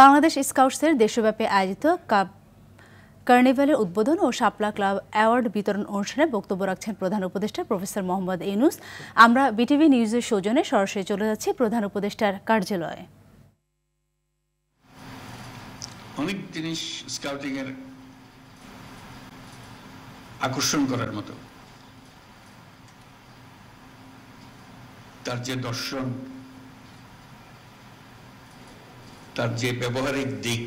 বাংলাদেশ স্কাউটসের দেশব্যাপী আয়োজিত কার্নিভালের উদ্বোধন ও শাপলা ক্লাব অ্যাওয়ার্ড বিতরণ অনুষ্ঠানে বক্তব্য রাখছেন প্রধান উপদেষ্টা প্রফেসর মোহাম্মদ ইউনূস। আমরা বিটিভি নিউজের সৌজন্যে সরাসরি চলে যাচ্ছি প্রধান উপদেষ্টার কার্যালয়ে। অনেক জিনিস স্কাউটিং এর আকর্ষণ করার মতো, তার যে দর্শন, তার যে ব্যবহারিক দিক,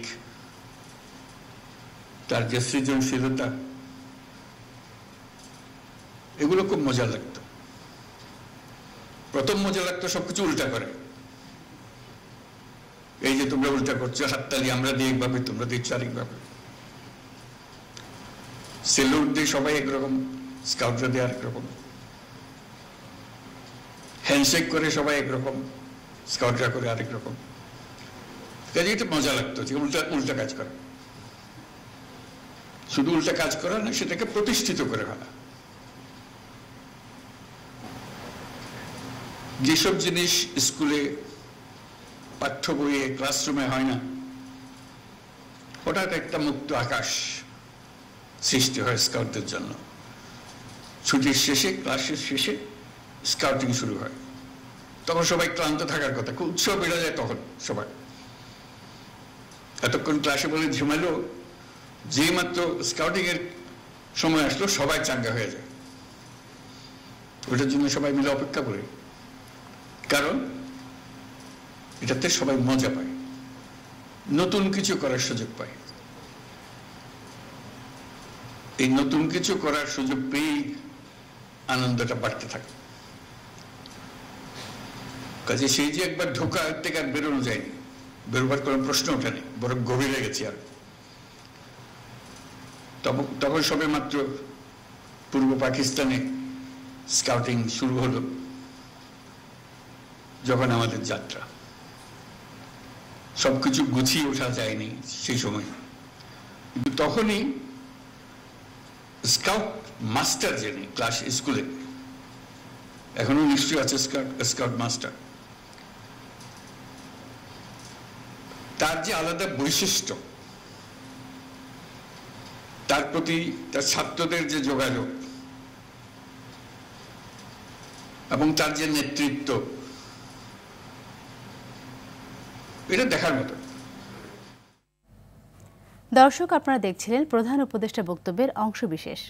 তার যে সৃজনশীলতা, এগুলো খুব মজা লাগতো। প্রথম মজা লাগতো সবকিছু উল্টা করে, এই যে তোমরা উল্টা করছো, হাততালি আমরা দিই একভাবে, তোমরা দিচ্ছ আরেকভাবে। সেলুট দিয়ে সবাই একরকম, স্কাউটরা দিয়ে আরেক রকম, হ্যান্ডশেক করে সবাই একরকম, স্কাউটরা করে আরেক রকম। কাজে এটা মজা লাগতো যে উল্টা উল্টা কাজ করা, শুধু উল্টা কাজ করা না, সেটাকে প্রতিষ্ঠিত করে ফেলা। যেসব জিনিস স্কুলে, পাঠ্য বইয়ে, ক্লাসরুমে হয় না, হঠাৎ একটা মুক্ত আকাশ সৃষ্টি হয় স্কাউটদের জন্য। ছুটির শেষে, ক্লাসের শেষে স্কাউটিং শুরু হয়। তখন সবাই ক্লান্ত থাকার কথা, খুব উৎসাহ বেড়ে যায় তখন সবাই। এতক্ষণ ক্লাসে বলে ঝিমালো, যে মাত্র স্কাউটিং এর সময় আসলো সবাই চাঙ্গা হয়ে যায়। ওটার জন্য সবাই মিলে অপেক্ষা করে, কারণ এটাতে সবাই মজা পায়, নতুন কিছু করার সুযোগ পায়। এই নতুন কিছু করার সুযোগ পেয়ে আনন্দটা বাড়তে থাকে। কাজে সেই যে একবার ঢোকা থেকে আর বেরোনো যায়নি, বেরোবার কোনো প্রশ্ন ওঠেনি, বরং গভীরে গেছি। আর তখন সবে মাত্র পূর্ব পাকিস্তানে স্কাউটিং শুরু হলো, যখন আমাদের যাত্রা। সবকিছু গুছিয়ে ওঠা যায়নি সেই সময়, কিন্তু তখনই স্কাউট মাস্টার, যিনি ক্লাস স্কুলে, এখনো নিশ্চয়ই আছে স্কাউট মাস্টার, তার যে আলাদা বৈশিষ্ট্য, তার প্রতি তার ছাত্রদের যে যোগাযোগ এবং তার যে নেতৃত্ব, এটা দেখার মতো। দর্শক, আপনারা দেখছিলেন প্রধান উপদেষ্টা বক্তব্যের অংশবিশেষ।